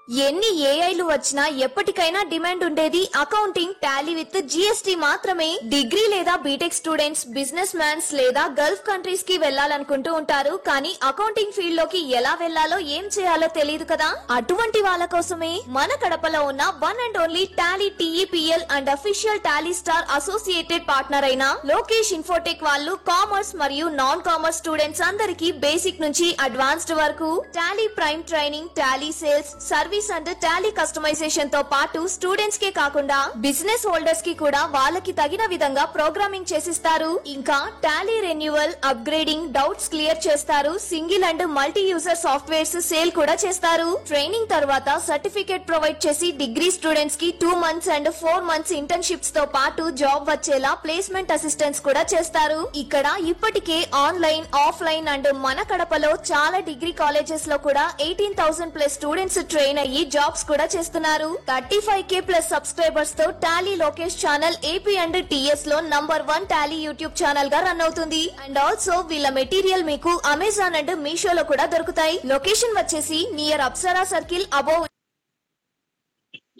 ఎన్ని ఏఐలు వచ్చినా ఎప్పటికైనా డిమాండ్ ఉండేది అకౌంటింగ్ టాలీ విత్ జిఎస్టీ మాత్రమే. డిగ్రీ లేదా బీటెక్ స్టూడెంట్స్, బిజినెస్ మ్యాన్స్ లేదా గల్ఫ్ కంట్రీస్ కి వెళ్లాలనుకుంటూ ఉంటారు. కానీ అకౌంటింగ్ ఫీల్డ్ లోకి ఎలా వెళ్లాలో ఏం చేయాలో తెలియదు కదా. అటువంటి వాళ్ళ కోసమే మన కడపలో ఉన్న one and only Tally TEPL and official Tally star associated partner అయిన లోకేష్ ఇన్ఫోటెక్ వాళ్ళు కామర్స్ మరియు నాన్ కామర్స్ స్టూడెంట్స్ అందరికీ బేసిక్ నుంచి అడ్వాన్స్డ్ వరకు Tally Prime training, Tally sales, service and Tally customization తో పాటు స్టూడెంట్స్ కే కాకుండా బిజినెస్ హోల్డర్స్ కి కూడా వాళ్ళకి తగిన విధంగా ప్రోగ్రామింగ్ చేసిస్తారు. ఇంకా Tally renewal, upgrading, doubts clear చేస్తారు. Single and multi user softwares sale కూడా చేస్తారు. ట్రైనింగ్ తర్వాత సర్టిఫికేట్ ప్రొవైడ్ చేసి డిగ్రీ స్టూడెంట్స్ కి 2 months అండ్ 4 months ఇంటర్న్షిప్స్ తో పాటు జాబ్ వచ్చేలా ప్లేస్మెంట్ అసిస్టెన్స్ కూడా చేస్తారు. ఇక్కడ ఇప్పటికే ఆన్లైన్, ఆఫ్లైన్ అండ్ మన కడపలో చాలా డిగ్రీ కాలేజెస్ లో కూడా 18,000+ స్టూడెంట్స్ ట్రైన్ అయ్యి జాబ్స్ కూడా చేస్తున్నారు. 35K+ సబ్స్క్రైబర్స్ తో Tally Lokesh channel AP and TS లో #1 టాలీ యూట్యూబ్ ఛానల్ గా రన్ అవుతుంది. అండ్ ఆల్సో వీళ్ళ మెటీరియల్ మీకు అమెజాన్ అండ్ మీషోలో కూడా దొరుకుతాయి. లొకేషన్ వచ్చేసి near Apsara circle above.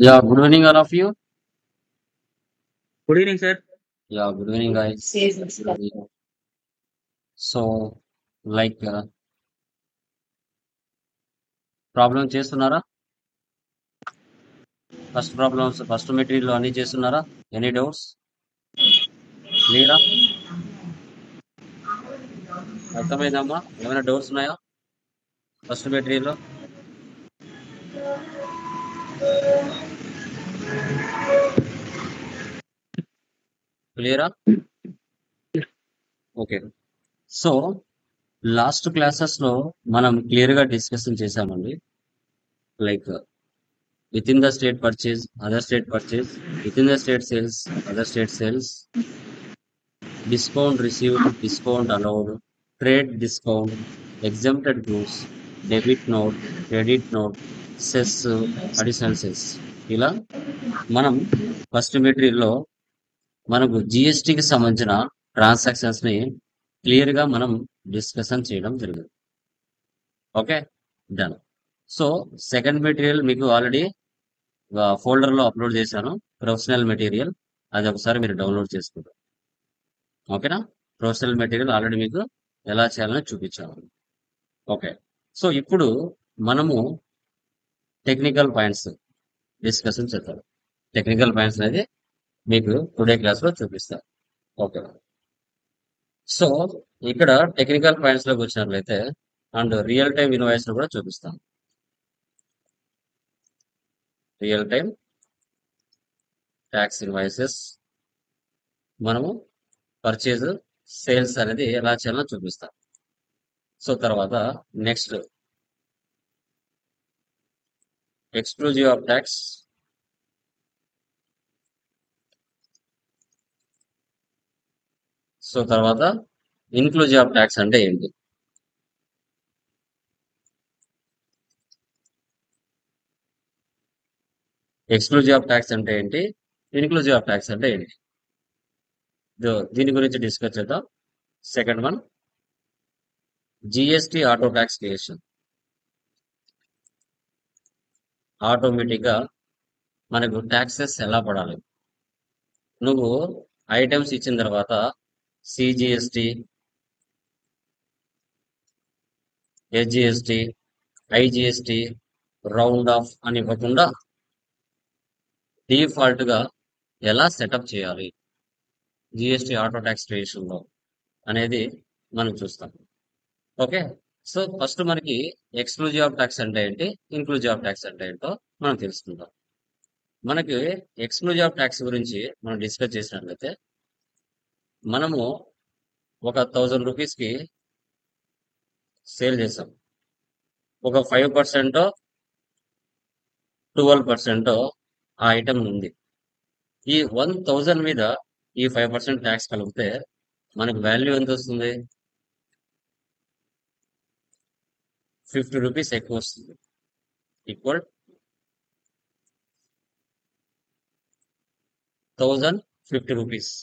Yeah, good evening, all of you. Good evening, sir. Yeah, good evening, guys. So, like, problem చేస్తున్నారా? ఫస్ట్ మెటీరియల్ అన్ని చేస్తున్నారా? Any doubts? క్లియరా? అర్థమైందమ్మా? ఏమైనా డౌట్స్ ఉన్నాయా ఫస్ట్ మెటీరియల్? క్లియరా? ఓకే. సో లాస్ట్ క్లాసెస్ లో మనం క్లియర్ గా డిస్కషన్ చేసామండి. Like within the state purchase, other state purchase, within the state sales, other state sales, discount received, discount allowed, trade discount, exempted goods, debit note, credit note, cess, additional cess. ఇలా మనం first మెటీరియల్లో మనకు జిఎస్టికి సంబంధించిన transactions ని clear గా మనం discussion చేయడం జరిగింది. Okay, done. So second material మీకు ఆల్రెడీ ఫోల్డర్ లో అప్లోడ్ చేశాను, ప్రొఫెషనల్ మెటీరియల్. అది ఒకసారి మీరు డౌన్లోడ్ చేసుకుంటారు. ఓకేనా? ప్రొఫెషనల్ మెటీరియల్ ఆల్రెడీ మీకు ఎలా చేయాలని చూపించాను. ఓకే, సో ఇప్పుడు మనము టెక్నికల్ పాయింట్స్ డిస్కషన్ చేద్దాం. టెక్నికల్ పాయింట్స్ అనేది మీకు టుడే క్లాస్ లో చూపిస్తాను. ఓకే, సో ఇక్కడ టెక్నికల్ పాయింట్స్ లోకి వచ్చినట్లయితే అండ్ రియల్ టైం ఇన్వాయిస్ కూడా చూపిస్తాను. రియల్ టైం ట్యాక్స్ ఇన్వాయిసెస్ మనము పర్చేజ్, సేల్స్ అనేది ఎలా చేయాలో చూపిస్తాం. సో తర్వాత next exclusive of tax, so తర్వాత ఇన్క్లూజివ్ ఆఫ్ ట్యాక్స్ అంటే ఏంటి, ఎక్స్క్లూజివ్ ఆఫ్ ట్యాక్స్ అంటే ఏంటి, ఇన్క్లూజివ్ ఆఫ్ ట్యాక్స్ అంటే ఏంటి, దీని గురించి డిస్కస్ చేద్దాం. Second one GST auto tax creation. Automatic గా మనకు ట్యాక్సెస్ ఎలా పడాలి, నువ్వు ఐటమ్స్ ఇచ్చిన తర్వాత CGST, SGST, IGST, round of అని ఇవ్వకుండా డిఫాల్ట్ గా ఎలా సెటప్ చేయాలి జిఎస్టి ఆటో ట్యాక్స్ క్రియేషన్ లో అనేది మనం చూస్తాం. ఓకే, సో ఫస్ట్ మనకి ఎక్స్క్లూజివ్ ఆఫ్ ట్యాక్స్ అంటే ఏంటి, ఇన్క్లూజివ్ ఆఫ్ ట్యాక్స్ అంటే ఏంటో మనం తెలుసుకుందాం. మనకి ఎక్స్క్లూజివ్ ఆఫ్ ట్యాక్స్ గురించి మనం డిస్కస్ చేసినట్లయితే మనము ఒక 1000 రూపీస్ కి సేల్ చేసాం. ఒక 5% 12% ఆ ఐటమ్ ఉంది. ఈ 1000 మీద ఈ 5% ట్యాక్స్ కలిపితే మనకు వాల్యూ ఎంత వస్తుంది, 50 రూపీస్ ఎక్కువ వస్తుంది. Equal 1050 rupees.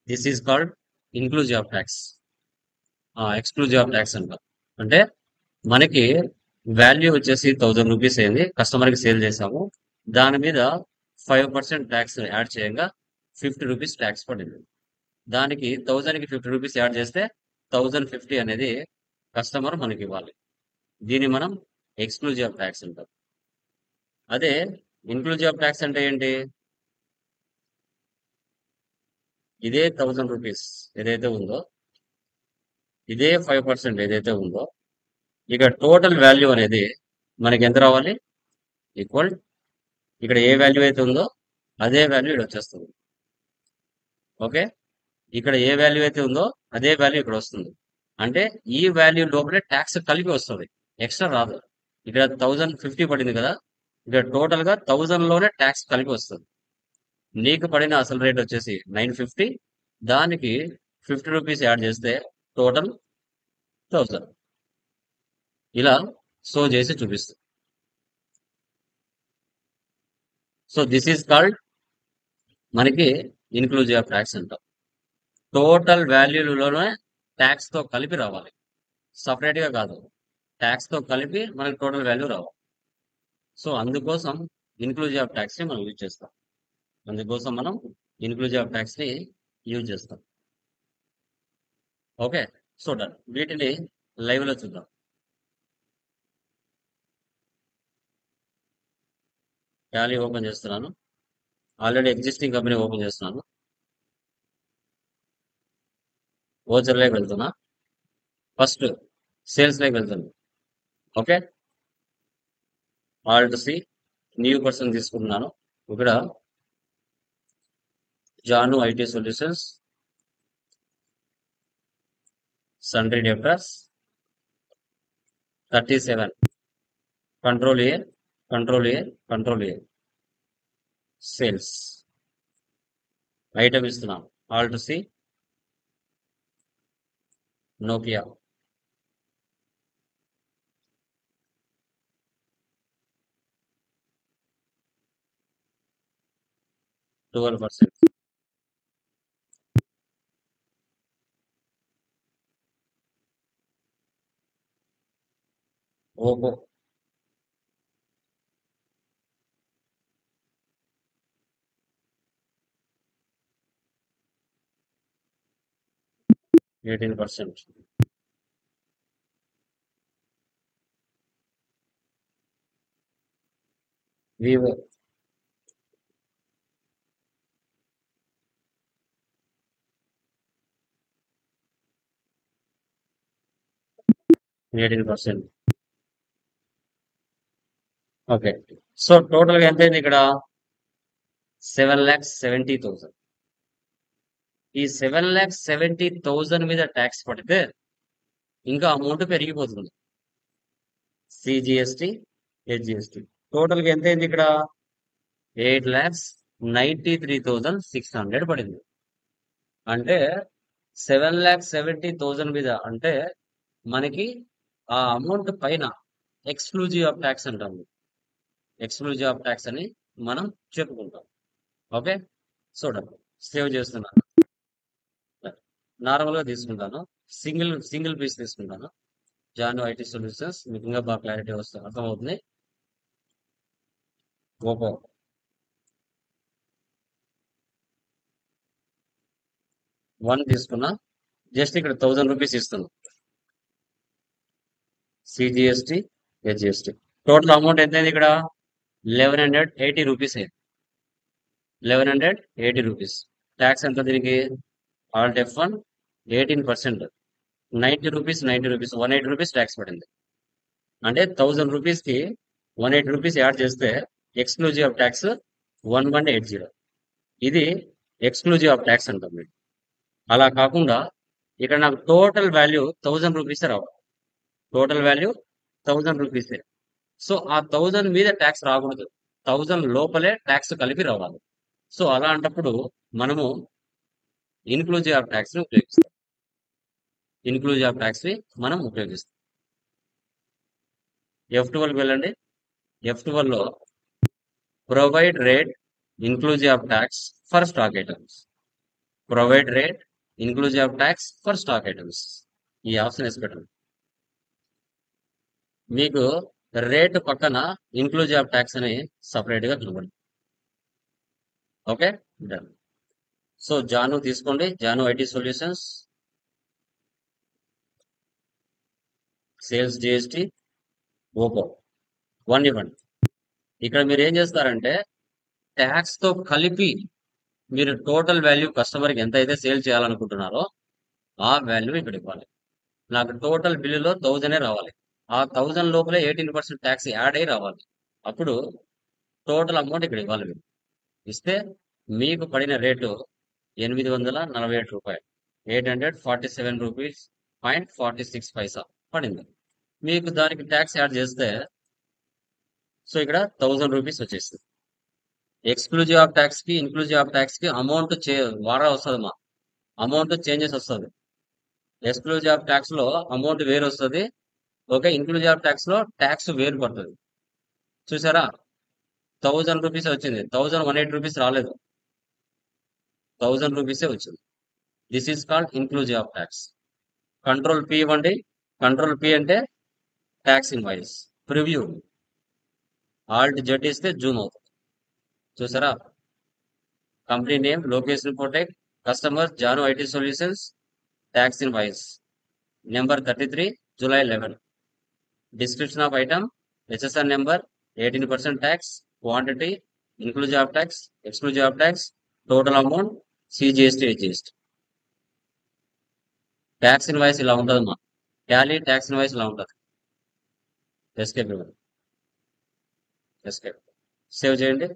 This is called inclusive of tax. Exclusive of tax అంటాం. అంటే మనకి వాల్యూ వచ్చేసి 1000 రూపీస్ అయింది, కస్టమర్ కి సేల్ చేసాము. దాని మీద 5% ట్యాక్స్ యాడ్ చేయంగా 50 రూపీస్ ట్యాక్స్ పడింది. దానికి 1000 కి 50 రూపీస్ యాడ్ చేస్తే 1050 అనేది కస్టమర్ మనకి ఇవ్వాలి. దీన్ని మనం ఎక్స్క్లూజివ్ ఆఫ్ ట్యాక్స్ అంటాం. అదే ఇన్క్లూజివ్ ఆఫ్ ట్యాక్స్ అంటే ఏంటి? ఇదే 1000 రూపీస్ ఏదైతే ఉందో, ఇదే 5% ఏదైతే ఉందో, ఇక టోటల్ వాల్యూ అనేది మనకి ఎంత రావాలి? ఈక్వల్ ఇక్కడ ఏ వాల్యూ అయితే ఉందో అదే వాల్యూ ఇక్కడ వచ్చేస్తుంది. ఓకే, ఇక్కడ ఏ వాల్యూ అయితే ఉందో అదే వాల్యూ ఇక్కడ వస్తుంది. అంటే ఈ వాల్యూ లోపలే ట్యాక్స్ కలిపి వస్తుంది, ఎక్స్ట్రా రాదు. ఇక్కడ 1050 పడింది కదా, ఇక్కడ టోటల్ గా 1000 లోనే ట్యాక్స్ కలిపి వస్తుంది. నీకు పడిన అసలు రేట్ వచ్చేసి 950, దానికి 50 రూపీస్ యాడ్ చేస్తే టోటల్ 1000. ఇలా సో చేసి చూపిస్తుంది. సో దిస్ ఈజ్ కాల్డ్ మనకి ఇన్క్లూజివ్ ఆఫ్ ట్యాక్స్ అంటాం. టోటల్ వాల్యూలోనే ట్యాక్స్ తో కలిపి రావాలి, సపరేట్ గా కాదు. ట్యాక్స్ తో కలిపి మనకి టోటల్ వాల్యూ రావాలి. సో అందుకోసం ఇన్క్లూజివ్ ఆఫ్ ట్యాక్స్ ని మనం యూజ్ చేస్తాం. అందుకోసం మనం ఇన్క్లూజివ్ ఆఫ్ ట్యాక్స్ ని యూజ్ చేస్తాం. Okay, so done. వీటిని లైవ్ లో చూద్దాం. టాలీ ఓపెన్ చేస్తున్నాను. ఆల్రెడీ ఎగ్జిస్టింగ్ కంపెనీ ఓపెన్ చేస్తున్నాను. ఓచర్ లోకి వెళ్తున్నా. ఫస్ట్ సేల్స్ లోకి వెళ్తాను. Okay, alt C, new person తీసుకుంటున్నాను. ఇక్కడ Jaanu IT solutions, sundry debtors 37, control A, control A, control A, sales item ఇస్తున్నాను. Alt C, Nokia %12, Oppo 18%, Vivo 18%. Okay, so total గా ఎంత అయింది ఇక్కడ? 7,70,000. ఈ 7,70,000 మీద ట్యాక్స్ పడితే ఇంకా అమౌంట్ పెరిగిపోతుంది. సిజిఎస్టి, హెచ్జిఎస్టి టోటల్ గా ఎంత అయింది ఇక్కడ? 8,93,600 పడింది. అంటే 7,70,000 మీద, అంటే మనకి ఆ అమౌంట్ పైన ఎక్స్క్లూజివ్ ఆఫ్ ట్యాక్స్ అంటాము. ఎక్స్క్లూజివ్ ఆఫ్ ట్యాక్స్ అని మనం చెప్పుకుంటాం. ఓకే, చూడండి, సేవ్ చేస్తున్నాను. నార్మల్ గా తీసుకుంటాను, సింగిల్ పీస్ తీసుకుంటాను. జాను ఐటీ సొల్యూషన్స్, మీకు ఇంకా బాగా క్లారిటీ వస్తుంది, అర్థమవుతుంది. ఓపో 1 తీసుకున్నా, జస్ట్ ఇక్కడ 1000 రూపీస్ ఇస్తున్నాం. సిజిఎస్టి, హెచ్జిఎస్టి టోటల్ అమౌంట్ ఎంత అయింది ఇక్కడ? 1180 రూపీస్ అయింది. 1180 రూపీస్. ట్యాక్స్ ఎంత దీనికి? Alt F1, 18%, 90 rupees, 90 rupees, 180 rupees tax పడింది. అంటే 1000 రూపీస్ కి 180 రూపీస్ యాడ్ చేస్తే ఎక్స్క్లూజివ్ ఆఫ్ ట్యాక్స్ 1180. ఇది ఎక్స్క్లూజివ్ ఆఫ్ ట్యాక్స్ అంటాం మీరు. అలా కాకుండా ఇక్కడ నాకు టోటల్ వాల్యూ 1000 రూపీస్ రావాలి. టోటల్ వాల్యూ 1000 రూపీసే. సో ఆ 1000 మీద ట్యాక్స్ రాకూడదు, 1000 లోపలే ట్యాక్స్ కలిపి రావాలి. సో అలాంటప్పుడు మనము ఇన్క్లూజివ్ ఆఫ్ ట్యాక్స్ ని ఉపయోగిస్తాం. ఇన్క్లూజివ్ ఆఫ్ ట్యాక్స్ ని మనం ఉపయోగిస్తాం. F12 వెళ్ళండి. F12 లో provide rate inclusive of tax for stock items. Provide rate inclusive of tax for stock items. ఈ ఆప్షన్ వేసి పెట్టండి. మీకు రేటు పక్కన ఇంక్లూజివ్ ఆఫ్ ట్యాక్స్ అని సపరేట్ గా కనబడుతుంది. Okay, done. సో జాను తీసుకోండి, Janu IT solutions, sales GST, Oppo 1 ఇవ్వండి. ఇక్కడ మీరు ఏం చేస్తారంటే ట్యాక్స్ తో కలిపి మీరు టోటల్ వాల్యూ కస్టమర్ కి ఎంత అయితే సేల్ చేయాలనుకుంటున్నారో ఆ వాల్యూ ఇక్కడ ఇవ్వాలి. నాకు టోటల్ బిల్లులో 1000 రావాలి. ఆ 1000 లోపలే 18% ట్యాక్స్ యాడ్ అయి రావాలి. అప్పుడు టోటల్ అమౌంట్ ఇక్కడ ఇవ్వాలి. మీరు ఇస్తే మీకు పడిన రేటు 847 రూపాయలు, 847 రూపీస్ .46 పైసా పడింది. మీకు దానికి ట్యాక్స్ యాడ్ చేస్తే సో ఇక్కడ 1000 రూపీస్ వచ్చేస్తుంది. ఎక్స్క్లూజివ్ ఆఫ్ ట్యాక్స్ కి ఇన్క్లూజివ్ ఆఫ్ ట్యాక్స్ కి అమౌంట్ వారా వస్తుంది, మా అమౌంట్ చేంజెస్ వస్తుంది. ఎక్స్క్లూజివ్ ఆఫ్ ట్యాక్స్ లో అమౌంట్ వేరు వస్తుంది. ఓకే, ఇన్క్లూజివ్ ఆఫ్ ట్యాక్స్ లో ట్యాక్స్ వేరు పడుతుంది. చూసారా, 1000 రూపీస్ వచ్చింది, 1018 రూపీస్ రాలేదు, 1000 రూపీసే వచ్చింది. This is called inclusive of tax. Control P ఇవ్వండి. కంట్రోల్ పి అంటే tax invoice preview. Alt Z ఇస్తే జూమ్ అవుతుంది. చూసారా, కంపెనీ నేమ్ లోకేష్ రిపోర్టెక్, customer Jaanu IT solutions, tax invoice number 33 July 11. Description of item, HSR number, 18% tax, quantity, inclusive of tax, exclusive of tax, total amount, CGST, HGST. Tax invoice ఇలా ఉంటుంది మా Tally tax invoice ఇలా ఉంటుంది. Escape ఇవ్వండి, escape, save చేయండి,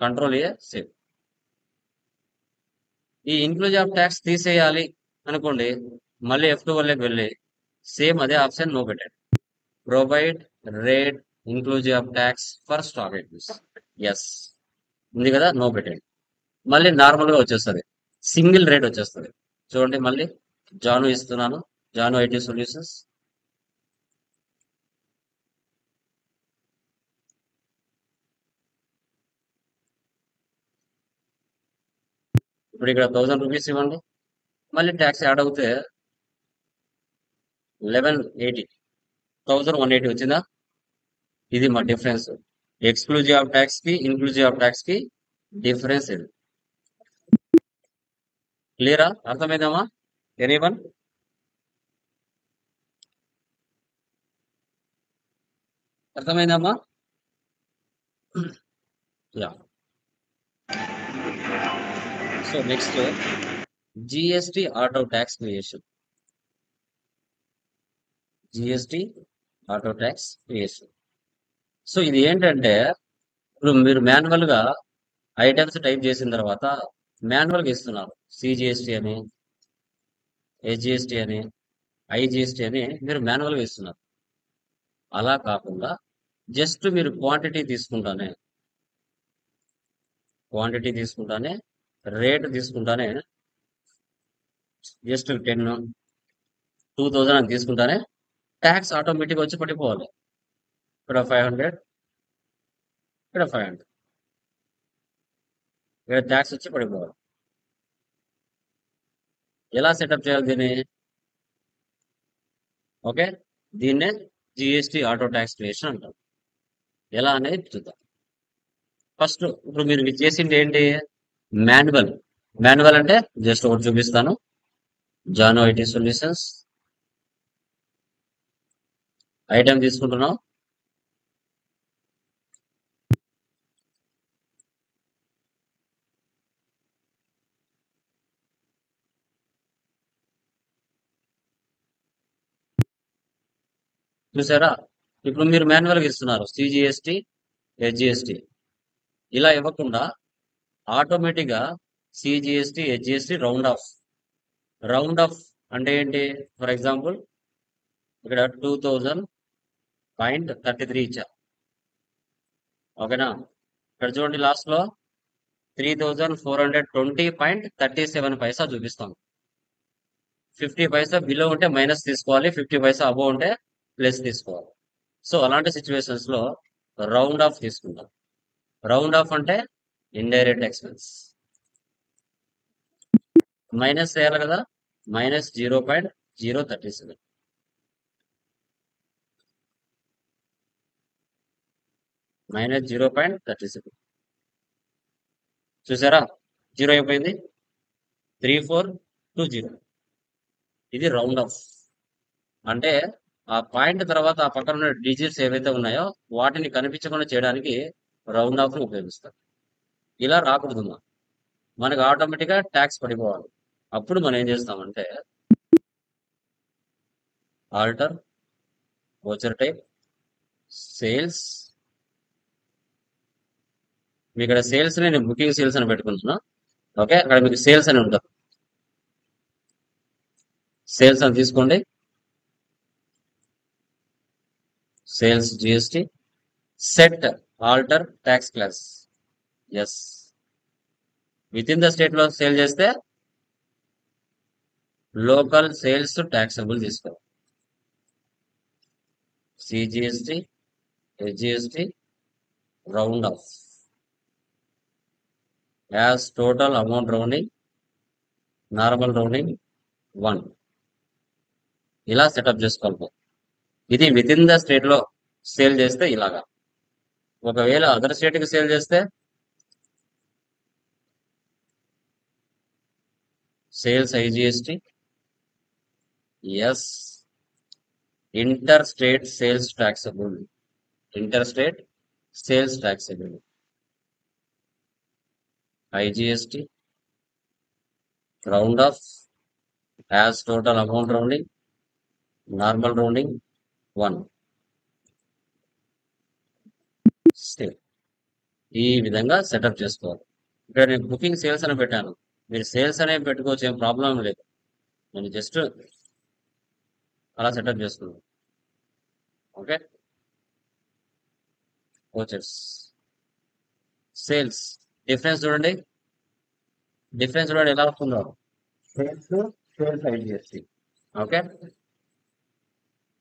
control A save. ఈ inclusive of tax తీసేయాలి అనుకోండి, మళ్ళీ F2 వెళ్ళి సేమ్ అదే ఆప్షన్ నో పెట్టండి. Provide rate inclusive of tax for stock items, yes ఉంది కదా, నో పెట్టండి. మళ్ళీ నార్మల్ గా వచ్చేస్తుంది, సింగిల్ రేట్ వచ్చేస్తుంది. చూడండి, మళ్ళీ జాను ఇస్తున్నాను, జాను ఐటీ సొల్యూషన్స్. ఇప్పుడు ఇక్కడ 1000 రూపీస్ ఇవ్వండి, మళ్ళీ ట్యాక్స్ యాడ్ అవుతే 1180, 1180 వచ్చిందా? ఇది మా డిఫరెన్స్. ఎక్స్క్లూజివ్ ఆఫ్ ట్యాక్స్ కి ఇన్క్లూజివ్ ఆఫ్ ట్యాక్స్ కి డిఫరెన్స్ ఇది. క్లియరా, అర్థమైందమ్మా? ఎనీవన్? అర్థమైందమ్మా? Yeah. So next GST auto tax creation. GST auto tax creation. So ఇది ఏంటంటే ఇప్పుడు మీరు మాన్యువల్ గా ఐటమ్స్ టైప్ చేసిన తర్వాత మాన్యువల్ గా ఇస్తున్నారు. సిజిఎస్టి అని, హెచ్జిఎస్టి అని, ఐజిఎస్టి అని మీరు మాన్యువల్ గా ఇస్తున్నారు. అలా కాకుండా జస్ట్ మీరు క్వాంటిటీ తీసుకుంటానే రేట్ తీసుకుంటానే జస్ట్ 10, 2000 అని తీసుకుంటానే ట్యాక్స్ ఆటోమేటిక్ వచ్చి పడిపోవాలి. ఇక్కడ 500, ఇక్కడ 500, ఇక్కడ ట్యాక్స్ వచ్చి పడిపోవాలి. ఎలా సెటప్ చేయాలి దీన్ని? ఓకే, దీన్నే జిఎస్టి ఆటో ట్యాక్స్ క్రియేషన్ అంటారు. ఎలా అనేది చూద్దాం. ఫస్ట్ ఇప్పుడు మీరు చేసింది ఏంటి? మాన్యువల్. మాన్యువల్ అంటే జస్ట్ ఒకటి చూపిస్తాను. జాను ఐటీ సొల్యూషన్స్ ఐటమ్ తీసుకుంటున్నాం. చూసారా, ఇప్పుడు మీరు మాన్యువల్ గా ఇస్తున్నారు సిజిఎస్టి, హెచ్జిఎస్టి. ఇలా ఇవ్వకుండా ఆటోమేటిక్ గా సిజిఎస్టి, హెచ్జిఎస్టి రౌండ్ ఆఫ్ అంటే ఏంటి? ఫర్ ఎగ్జాంపుల్ ఇక్కడ 2000.33 ఇచ్చా. ఓకేనా? ఇక్కడ చూడండి, లాస్ట్ లో 3420.37 పైసా చూపిస్తాం. 50 పైసా బిలో ఉంటే మైనస్ తీసుకోవాలి, 50 పైసా అబోవ్ ఉంటే ప్లస్ తీసుకోవాలి. సో అలాంటి సిచ్యువేషన్స్ లో రౌండ్ ఆఫ్ తీసుకుంటాం. రౌండ్ ఆఫ్ అంటే ఇండైరెక్ట్ ఎక్స్పెన్స్. మైనస్ చేయాలి కదా, -0.037. మైనస్ 0.36. చూసారా, 0 అయిపోయింది. 3420. ఇది రౌండ్ ఆఫ్. అంటే ఆ పాయింట్ తర్వాత ఆ పక్కన ఉన్న డిజిట్స్ ఏవైతే ఉన్నాయో వాటిని కనిపించకుండా చేయడానికి రౌండ్ ఆఫ్ ని ఉపయోగిస్తారు. ఇలా రాకూడదు మనకు ఆటోమేటిక్ గా ట్యాక్స్ పడిపోవాలి. అప్పుడు మనం ఏం చేస్తామంటే ఆల్టర్ వోచర్ టైప్ సేల్స్. మీ ఇక్కడ సేల్స్ నేను బుకింగ్ సేల్స్ అని పెట్టుకుంటున్నా. ఓకే, అక్కడ మీకు సేల్స్ అని ఉంటుంది. సేల్స్ అని తీసుకోండి. Sales GST set alter tax class. Yes, within the state లో సేల్ చేస్తే లోకల్ సేల్స్ ట్యాక్సబుల్ తీసుకో. CGST SGST round off as total amount rounding normal rounding 1. ఇలా సెటప్ చేసుకోవాలి. ఇది విత్ ఇన్ ద స్టేట్ లో sale చేస్తే ఇలాగా. ఒకవేళ అదర్ స్టేట్ కి సేల్ చేస్తే sales IGST yes inter state sales taxable. Inter state sales taxable IGST round off as total amount rounding normal rounding 1. Sale ఈ విధంగా సెటప్ చేసుకోవాలి. ఇక్కడ నేను బుకింగ్ సేల్స్ అని పెట్టాను. మీరు సేల్స్ అనేవి పెట్టుకోవచ్చు, ఏం ప్రాబ్లం లేదు. నేను జస్ట్ అలా సెటప్ చేసుకున్నాను. ఓకే, వోచర్స్ సేల్స్ డిఫరెన్స్ చూడండి. డిఫరెన్స్ చూడండి ఎలా వస్తుందో. Sales sales IGST. ఓకే,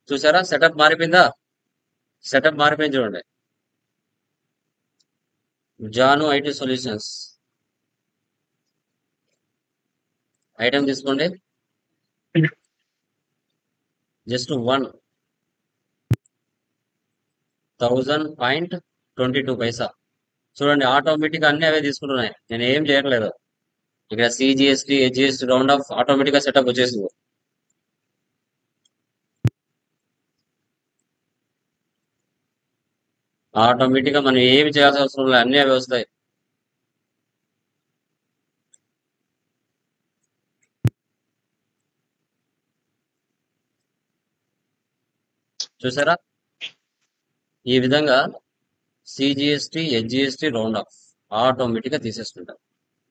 చూసారా సెటప్ మారిపోయిందా? సెటప్ మారిపోయింది చూడండి. జాను ఐటీ సొల్యూషన్స్ ఐటమ్ తీసుకోండి. జస్ట్ 1000.22 పైసా. చూడండి ఆటోమేటిక్ అన్ని అవే తీసుకుంటున్నాయి, నేను ఏం చేయట్లేదు. ఇక్కడ CGST SGST round of automatic గా సెటప్ వచ్చేసింది. ఆటోమేటిక్ గా మనం ఏమి చేయాల్సిన అవసరం లేదు, అన్ని అవే వస్తాయి. చూసారా, ఈ విధంగా CGST SGST round of automatic గా తీసేసుకుంటాం.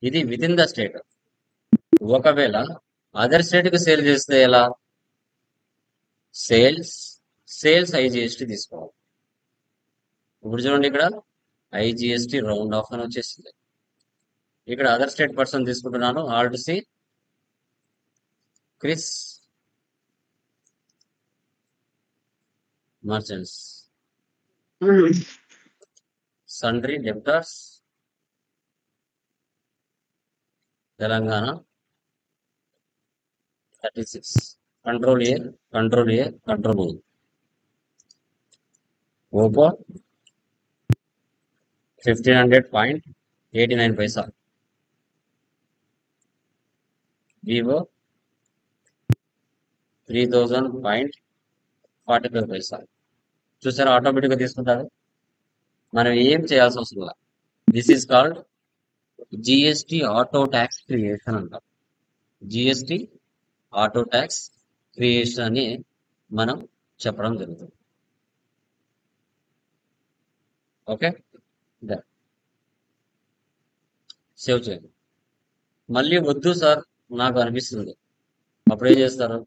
ఇది విత్ ఇన్ ద స్టేట్. ఒకవేళ అదర్ స్టేట్ కి సేల్ చేస్తే ఎలా? సేల్స్ సేల్స్ ఐజిఎస్టి తీసుకోవాలి. ఇప్పుడు చూడండి, ఇక్కడ ఐజిఎస్టి రౌండ్ ఆఫ్ అని వచ్చేసింది. ఇక్కడ అదర్ స్టేట్ పర్సన్ తీసుకుంటున్నాను. Alt C Chris merchants sundry debtors Telangana 36. Control A control A control A. Oppo 1500.89 paisa. Vivo 3000.45 paisa. చూసారా ఆటోమేటిక్ గా తీసుకుంటారు, మనం ఏం చేయాల్సిన అవసరం లేదు. This is called GST auto tax creation అంటాం. జిఎస్టి ఆటో ట్యాక్స్ క్రియేషన్ అని మనం చెప్పడం జరుగుతుంది. ఓకే, సేవ్ చేయండి. మళ్ళీ వద్దు సార్ నాకు అనిపిస్తుంది, అప్పుడు ఏం చేస్తారు?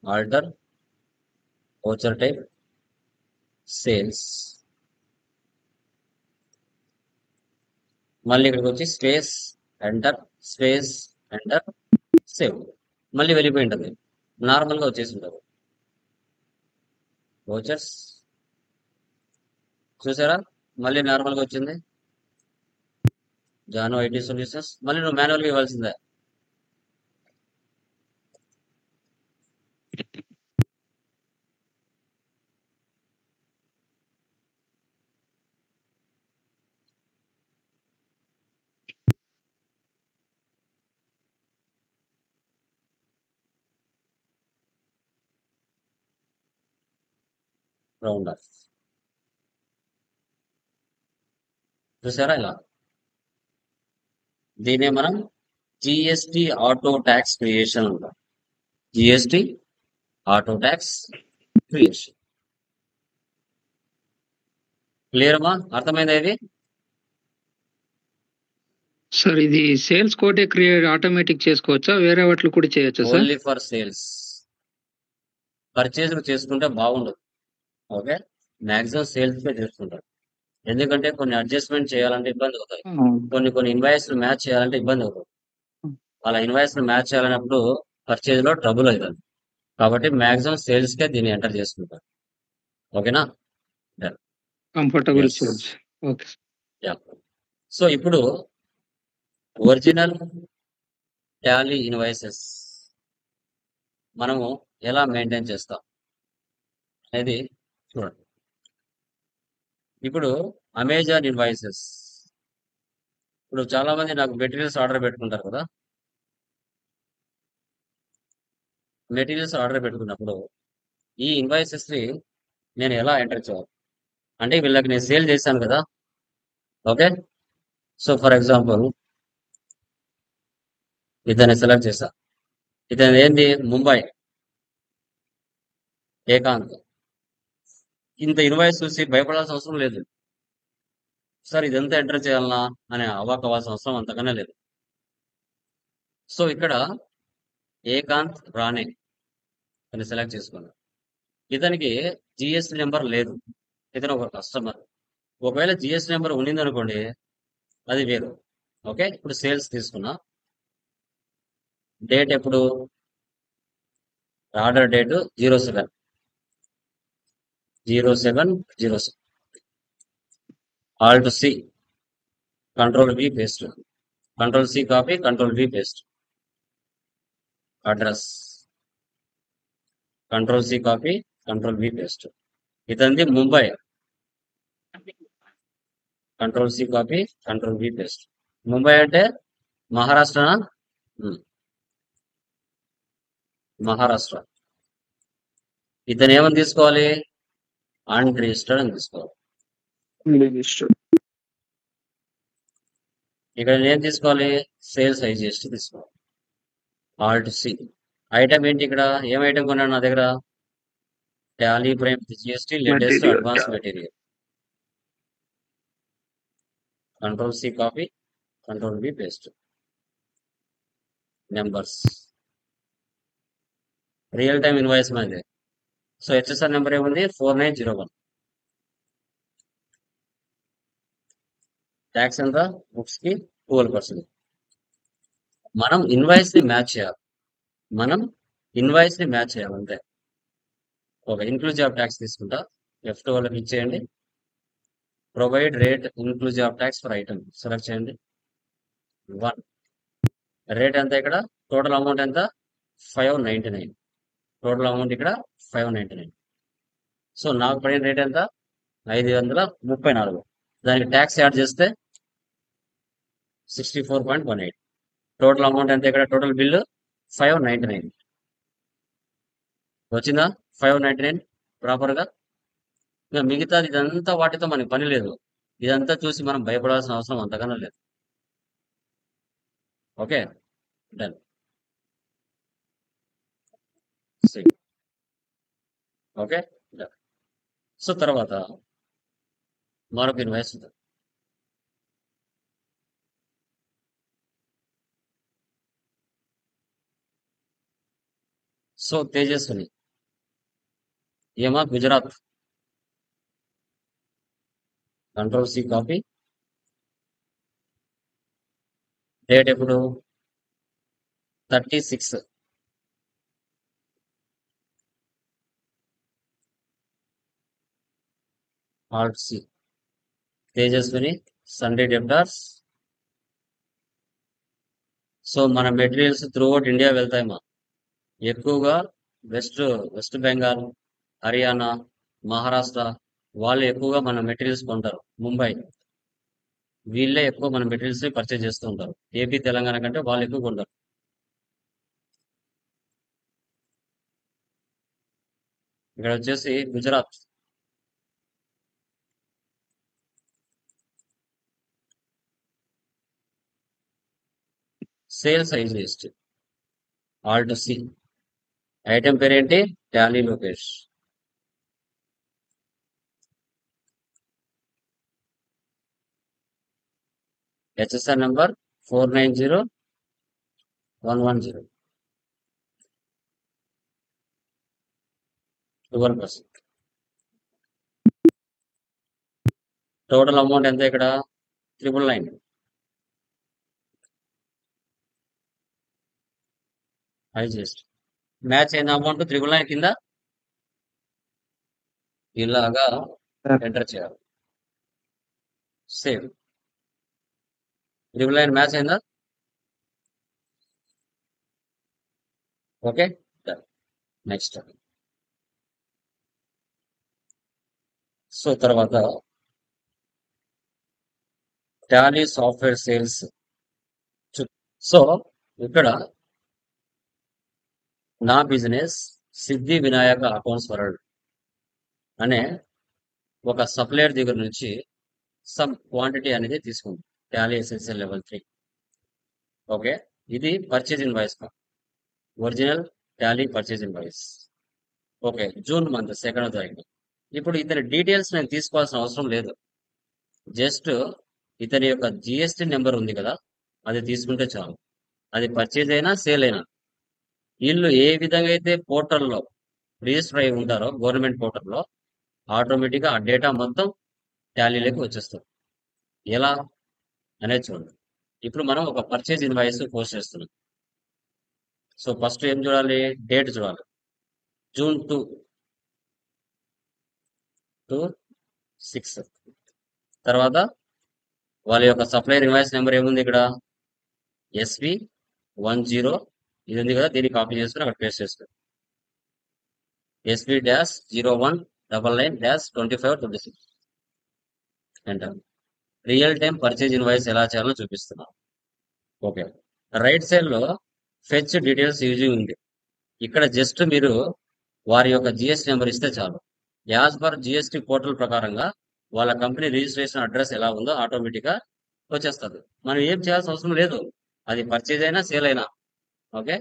Alter voucher type sales. మళ్ళీ ఇక్కడికి వచ్చి స్పేస్ ఎంటర్ సేవ్. మళ్ళీ వెళ్ళిపోయి ఉంటుంది, నార్మల్ గా వచ్చేసి ఉంటారు. వోచర్స్ చూసారా, మళ్ళీ నార్మల్ గా వచ్చింది. జాను ఐటీ సొల్యూషన్స్ మళ్ళీ నువ్వు మాన్యువల్ గా ఇవ్వాల్సిందే. Round of. చూసారా ఇలా? దీనే మనం జిఎస్టి ఆటో ట్యాక్స్ క్రియేషన్ అంటాం. GST auto tax creation. Clear అమ్మా? అర్థమైందా ఇది? సార్ ఇది సేల్స్ కోటే క్రియేట్ ఆటోమేటిక్ చేసుకోవచ్చా వేరే వాటిలో కూడా చేయొచ్చా sir? Only for sales. Purchase చేసుకుంటే బాగుండదు. ఓకే, మాక్సిమం సేల్స్ పే చేసుకుంటారు. ఎందుకంటే కొన్ని అడ్జస్ట్మెంట్ చేయాలంటే ఇబ్బంది అవుతాయి. కొన్ని ఇన్వాయిస్ మ్యాచ్ చేయాలంటే ఇబ్బంది అవుతుంది. అలా ఇన్వాయిస్ మ్యాచ్ చేయాలన్నప్పుడు పర్చేజ్ లో ట్రబుల్ అవుతుంది. కాబట్టి మాక్సిమం సేల్స్ కే దీన్ని ఎంటర్ చేసుకుంటారు. ఓకేనా? Comfortable Yes. Sales. Okay. Yeah. So ఇప్పుడు ఒరిజినల్ టాలీ ఇన్వాయిసెస్ మనము ఎలా మెయింటైన్ చేస్తాం అనేది చూడండి. ఇప్పుడు అమెజాన్ ఇన్వాయిసెస్. ఇప్పుడు చాలా మంది నాకు మెటీరియల్స్ ఆర్డర్ పెట్టుకుంటారు కదా. మెటీరియల్స్ ఆర్డర్ పెట్టుకున్నప్పుడు ఈ ఇన్వాయిసెస్ ని నేను ఎలా ఎంటర్ చేయాలి అంటే వీళ్ళకి నేను సేల్ చేశాను కదా. ఓకే, సో ఫర్ ఎగ్జాంపుల్ ఇతన్ని సెలెక్ట్ చేశా. ఇతను ఏంది? ముంబై ఏకాంత్. ఇంత ఇన్వాయిస్ చూసి భయపడాల్సిన అవసరం లేదు. సార్ ఇదంతా ఎంటర్ చేయాలనా అని అవాక్ అవ్వాల్సిన అవసరం అంతకన్నా లేదు. సో ఇక్కడ ఏకాంత్ రాణే అని సెలెక్ట్ చేసుకున్నాను. ఇతనికి జిఎస్టీ నెంబర్ లేదు. ఇతను ఒక కస్టమర్. ఒకవేళ జిఎస్టీ నెంబర్ ఉండింది అనుకోండి, అది వేరు. ఓకే, ఇప్పుడు సేల్స్ తీసుకున్నా. డేట్ ఎప్పుడు? Order date 07/07/07. Alt C, control V paste, control C copy, control V paste. Address, control C copy, control V paste. ఇతంది Mumbai, control C copy, control V paste. Mumbai అంటే మహారాష్ట్రనా? మహారాష్ట్ర. ఇతను ఏమని తీసుకోవాలి? అన్రిజిస్టర్డ్ అని తీసుకోవాలి. ఇక్కడ ఏం తీసుకోవాలి? సేల్స్ ఐజిఎస్టీ తీసుకోవాలి. Alt C. ఐటమ్ ఏంటి ఇక్కడ? ఏం ఐటమ్ కొన్నాను నా దగ్గర? Tally Prime GST latest advance material. Control C copy, control B paste. Numbers, real time invoice మనది. సో హెచ్ఎస్ఆర్ నెంబర్ ఏముంది? 4901. ట్యాక్స్ ఎంత? బుక్స్ కి 12%. మనం ఇన్వాయిస్ ని మ్యాచ్ చేయాలి. అంతే. ఒక ఇన్క్లూజివ్ ఆఫ్ ట్యాక్స్ తీసుకుంటా. F2 వాళ్ళకి ఇచ్చేయండి. Provide rate inclusive of tax for item select చేయండి. 1. రేట్ ఎంత ఇక్కడ? టోటల్ అమౌంట్ ఎంత? 599. టోటల్ అమౌంట్ ఇక్కడ 599. సో నాకు పడిన రేట్ ఎంత? 534. దానికి ట్యాక్స్ యాడ్ చేస్తే 64.18. టోటల్ అమౌంట్ ఎంత ఇక్కడ? Total bill 599. వచ్చిందా? 599 ప్రాపర్ గా. ఇంకా మిగతాది ఇదంతా వాటితో మనకి పని లేదు. ఇదంతా చూసి మనం భయపడాల్సిన అవసరం అంతకన్నా లేదు. Okay, done. Okay, done. So తర్వాత మరొక ఇన్వాయిస్ ఉంది. సో తేజస్విని ఏమా? Gujarat. Control C copy. Date ఎప్పుడు? 36. Alt C. Tejaswini sundry debtors. So మన మెటీరియల్స్ త్రూఅవుట్ ఇండియా వెళ్తాయమ్మా. ఎక్కువగా వెస్ట్ బెంగాల్, హర్యానా, మహారాష్ట్ర వాళ్ళు ఎక్కువగా మన మెటీరియల్స్ కొంటారు. ముంబై వీళ్ళే ఎక్కువ మన మెటీరియల్స్ పర్చేజ్ చేస్తూ ఉంటారు. ఏపీ, తెలంగాణ కంటే వాళ్ళు ఎక్కువ కొంటారు. ఇక్కడ వచ్చేసి గుజరాత్. సేల్స్ హైజిస్ట్ ఆల్ట్ సి. ఐటమ్ పేరేంటి? Tally Lokesh. HSR number 490110. 12%. Total amount ఎంత ఇక్కడ? 999. హైజిస్ట్ మ్యాచ్ అయిన అమౌంట్ 999 కింద ఇలాగా సార్ ఎంటర్ చేయాలి. సేవ్. 999 మ్యాచ్ అయిందా? Okay, next. సో తర్వాత టాలీ సాఫ్ట్వేర్ సేల్స్. సో ఇక్కడ నా బిజినెస్ సిద్ధి వినాయక అకౌంట్స్ వరల్డ్ అనే ఒక సప్లయర్ దగ్గర నుంచి సమ్ క్వాంటిటీ అనేది తీసుకుంది. Tally essential level 3. ఓకే, ఇది purchase invoice, original Tally purchase invoice. Okay, June month 2వ తారీఖు. ఇప్పుడు ఇతని డీటెయిల్స్ నేను తీసుకోవాల్సిన అవసరం లేదు. జస్ట్ ఇతని యొక్క జిఎస్టి నెంబర్ ఉంది కదా, అది తీసుకుంటే చాలు. అది పర్చేజ్ అయినా సేల్ అయినా వీళ్ళు ఏ విధంగా అయితే పోర్టల్లో రిజిస్టర్ అయి ఉంటారో గవర్నమెంట్ పోర్టల్లో, ఆటోమేటిక్గా ఆ డేటా మొత్తం టాలీలోకి వచ్చేస్తుంది. ఎలా అనేది చూడండి. ఇప్పుడు మనం ఒక పర్చేజ్ ఇన్వాయిస్ పోస్ట్ చేస్తున్నాం. సో ఫస్ట్ ఏం చూడాలి? డేట్ చూడాలి. June 2 to 6. తర్వాత వాళ్ళ యొక్క సప్లయర్ ఇన్వాయిస్ నెంబర్ ఏముంది ఇక్కడ? SV10. ఇది ఉంది కదా, దీన్ని కాపీ చేసుకుని అక్కడ పేస్ట్ చేస్తాం. SV-0199-2526. Enter. Real time purchase invoice ఎలా చేయాలో చూపిస్తున్నాం. ఓకే, రైట్ సైడ్ లో ఫెచ్ డీటెయిల్స్ యూజింగ్ ఉంది. ఇక్కడ జస్ట్ మీరు వారి యొక్క జిఎస్టీ నెంబర్ ఇస్తే చాలు. యాజ్ పర్ జిఎస్టీ పోర్టల్ ప్రకారంగా వాళ్ళ కంపెనీ రిజిస్ట్రేషన్ అడ్రస్ ఎలా ఉందో ఆటోమేటిక్ గా వచ్చేస్తుంది. మనం ఏం చేయాల్సిన అవసరం లేదు. అది పర్చేజ్ అయినా సేల్ అయినా. ఓకే,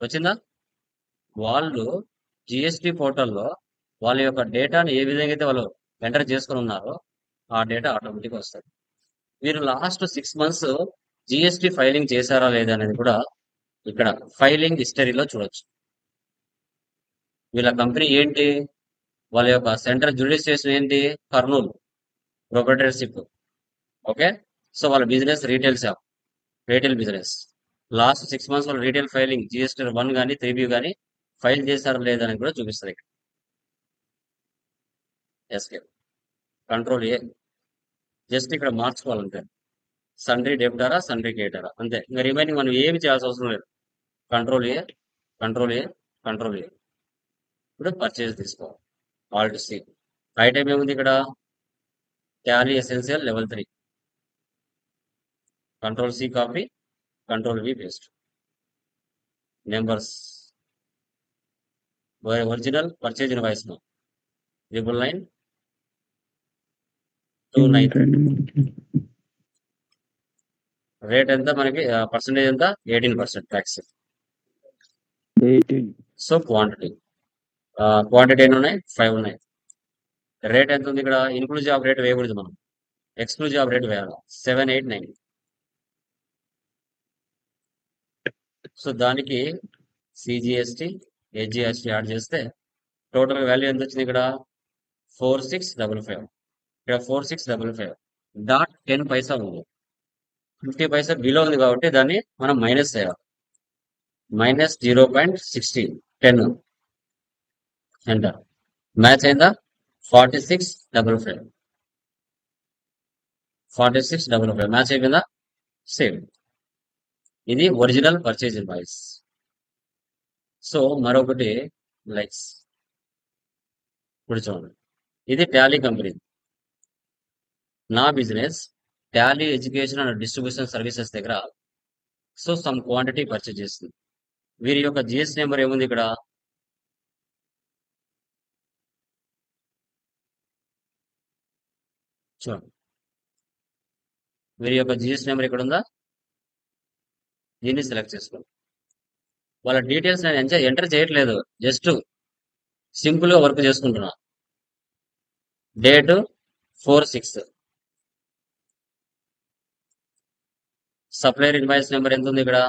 వచ్చిందా? వాళ్ళు జిఎస్టీ పోర్టల్లో వాళ్ళ యొక్క డేటాని ఏ విధంగా అయితే వాళ్ళు ఎంటర్ చేసుకుని ఉన్నారో ఆ డేటా ఆటోమేటిక్ వస్తుంది. మీరు లాస్ట్ 6 months జిఎస్టీ ఫైలింగ్ చేశారా లేదా అనేది కూడా ఇక్కడ ఫైలింగ్ హిస్టరీలో చూడొచ్చు. వీళ్ళ కంపెనీ ఏంటి? వాళ్ళ యొక్క సెంట్రల్ జ్యుడిషియేషన్ ఏంటి? కర్నూలు. ప్రొప్రైటర్షిప్. ఓకే, సో వాళ్ళ business retail shop, retail business. Last 6 months వాళ్ళు రీటైల్ ఫైలింగ్ జిఎస్టీ 1 కానీ 3B కానీ ఫైల్ చేశారా లేదా అని కూడా చూపిస్తుంది. ఇక్కడ ఎస్కేప్, కంట్రోల్ ఏ. జస్ట్ ఇక్కడ మార్చుకోవాలంటే సండ్రీ డెబ్టారా, సండ్రీ క్రెడిటారా, అంతే. ఇంకా రిమైనింగ్ మనం ఏమి చేయాల్సిన అవసరం లేదు. Control A, control A, control A. ఇప్పుడు పర్చేజ్ తీసుకోవాలి. Alt C. ఐటమ్ ఏముంది ఇక్కడ? Tally essential level 3. Control C copy, control V paste. Numbers original purchase invoice 99929. Rate ఎంత మనకి? పర్సెంటేజ్ ఎంత? 18% ట్యాక్స్. 18. సో క్వాంటిటీ ఎన్ని ఉన్నాయి? 5 ఉన్నాయి. రేట్ ఎంత ఉంది ఇక్కడ? ఇన్క్లూజివ్ ఆఫ్ రేట్ వేయకూడదు మనం, ఎక్స్క్లూజివ్ ఆఫ్ రేట్ వేయాలి. 789. సో దానికి సిజిఎస్టి, హెచ్జిఎస్టి యాడ్ చేస్తే టోటల్ వాల్యూ ఎంత వచ్చింది ఇక్కడ? 4655. ఇక్కడ 4655. డాట్ 10 పైసా ఉంది. 50 పైసా బిలో ఉంది కాబట్టి దాన్ని మనం మైనస్ చేయాలి. -0.60 10. ఎంటర్. మ్యాచ్ అయిందా? 4655. 4655 మ్యాచ్ అయిపోయిందా? సేవ్. ఇది ఒరిజినల్ పర్చేజ్ ఇన్వాయిస్. సో మరొకటి లైక్స్. ఇప్పుడు చూడండి, ఇది టాలీ కంపెనీ. నా business Tally education and distribution services దగ్గర సో సమ్ క్వాంటిటీ పర్చేజ్ చేస్తుంది. వీరి యొక్క జిఎస్టీ నెంబర్ ఏముంది ఇక్కడ? చూడండి, వీరి యొక్క జిఎస్టీ నెంబర్ ఇక్కడ ఉందా? దీన్ని సెలెక్ట్ చేసుకోండి. వాళ్ళ డీటెయిల్స్ నేను ఎంటర్ చేయట్లేదు, జస్ట్ సింపుల్ గా వర్క్ చేసుకుంటున్నా. డేట్ 4/6, సప్లయర్ ఇన్వాయిస్ నెంబర్ ఎంత ఉంది ఇక్కడ,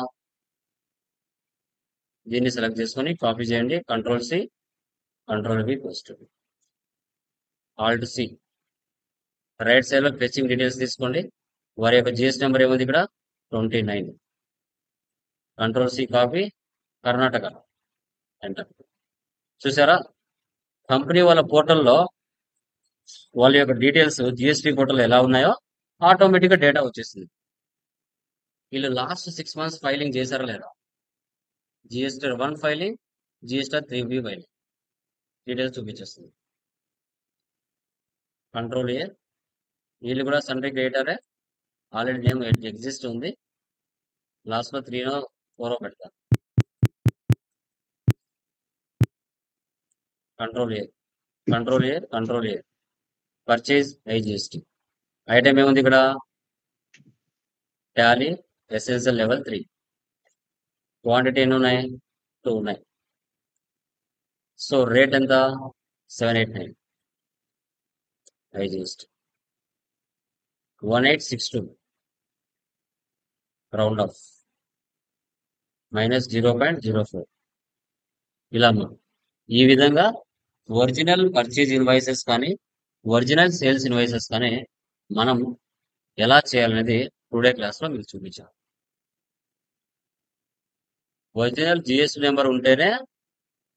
దీన్ని సెలెక్ట్ చేసుకొని కాపీ చేయండి. కంట్రోల్-C, కంట్రోల్-V, పోస్ట్, Alt-C. రైట్ సైడ్ లో ఫెచింగ్ డీటెయిల్స్ తీసుకోండి. వారి యొక్క జిఎస్ నెంబర్ ఏముంది ఇక్కడ, 29. కంట్రోల్-C కాపీ, కర్ణాటక, ఎంటర్. చూసారా, కంపెనీ వాళ్ళ పోర్టల్లో వాళ్ళ యొక్క డీటెయిల్స్ జిఎస్టీ పోర్టల్ ఎలా ఉన్నాయో ఆటోమేటిక్ గా డేటా వచ్చేసింది. వీళ్ళు లాస్ట్ 6 months ఫైలింగ్ చేశారా లేదా, GST 1 filing, GST 3B filing, details చూపించేస్తుంది. కంట్రోల్-A, వీళ్ళు కూడా సన్రీ క్రియేటరే, ఆల్రెడీ నేమ్ ఎగ్జిస్ట్ ఉంది. లాస్ట్ లో 3 4 పెడతారు. Control, control, control, purchase IGST. Item ఏముంది ఇక్కడ, టాలీ ఎసెన్షియల్ లెవెల్ 3. క్వాంటిటీ ఎన్ని ఉన్నాయి, 2 ఉన్నాయి. సో రేట్ ఎంత, 789. IGST 1862, round of, -0.04. ఇలా ఈ విధంగా ఒరిజినల్ పర్చేజ్ ఇన్వాయిసెస్ కానీ ఒరిజినల్ సేల్స్ ఇన్వాయిసెస్ కానీ మనం ఎలా చేయాలనేది టుడే క్లాస్ లో మీకు చూపించాం. ఒరిజినల్ జిఎస్టీ నెంబర్ ఉంటేనే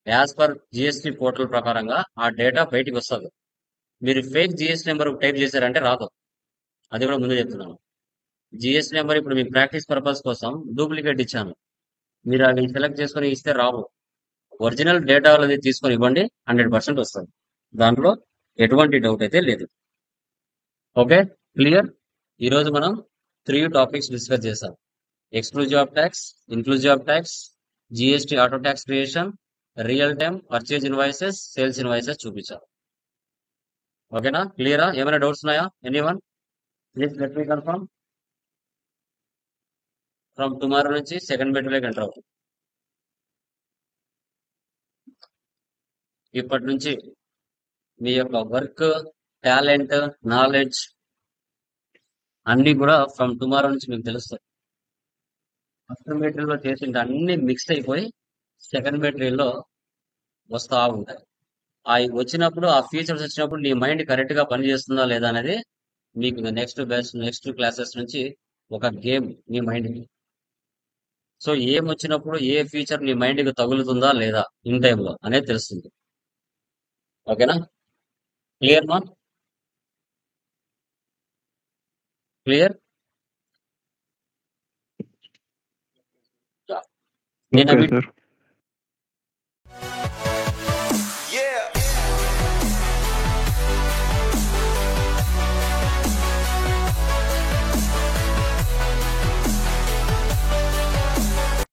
యాజ్ పర్ జిఎస్టీ పోర్టల్ ప్రకారంగా ఆ డేటా బయటికి వస్తుంది. మీరు ఫేక్ జిఎస్టీ నెంబర్ టైప్ చేశారంటే రాదు, అది కూడా ముందు చెప్తున్నాను. జిఎస్టీ నెంబర్ ఇప్పుడు మీ ప్రాక్టీస్ పర్పస్ కోసం డూప్లికేట్ ఇచ్చాను, మీరు అవి సెలెక్ట్ చేసుకొని ఇస్తే రావు. ఒరిజినల్ డేటా అనేది తీసుకొని ఇవ్వండి, 100% వస్తుంది. దాంట్లో ఎటువంటి డౌట్ అయితే లేదు. Okay, clear. ఈరోజు మనం 3 టాపిక్స్ డిస్కస్ చేసాం. Exclusive of tax, inclusive of tax, GST auto tax creation, real time purchase invoices, sales invoices చూపించాం. ఓకేనా, క్లియరా? ఏమైనా డౌట్స్ ఉన్నాయా, anyone? Please let me confirm. From tomorrow నుంచి సెకండ్ బెడ్లోకి ఎంటర్ అవుతుంది. ఇప్పటి నుంచి మీ యొక్క వర్క్, టాలెంట్, నాలెడ్జ్ అన్ని కూడా ఫ్రమ్ టుమారో నుంచి మీకు తెలుస్తాయి. ఫస్ట్ మెటీరియల్లో చేసింది అన్ని మిక్స్ అయిపోయి సెకండ్ మెటీరియల్లో వస్తూ ఉంటాయి. ఆ వచ్చినప్పుడు, ఆ ఫీచర్స్ వచ్చినప్పుడు నీ మైండ్ కరెక్ట్ గా పనిచేస్తుందా లేదా అనేది మీకు నెక్స్ట్ క్లాసెస్ నుంచి ఒక గేమ్ నీ మైండ్ కి. సో ఏం వచ్చినప్పుడు ఏ ఫీచర్ నీ మైండ్ కి తగులుతుందా లేదా ఇన్ టైంలో అనేది తెలుస్తుంది. ఓకేనా, క్లియర్ మా? క్లియర్. నేను ఓకే సార్.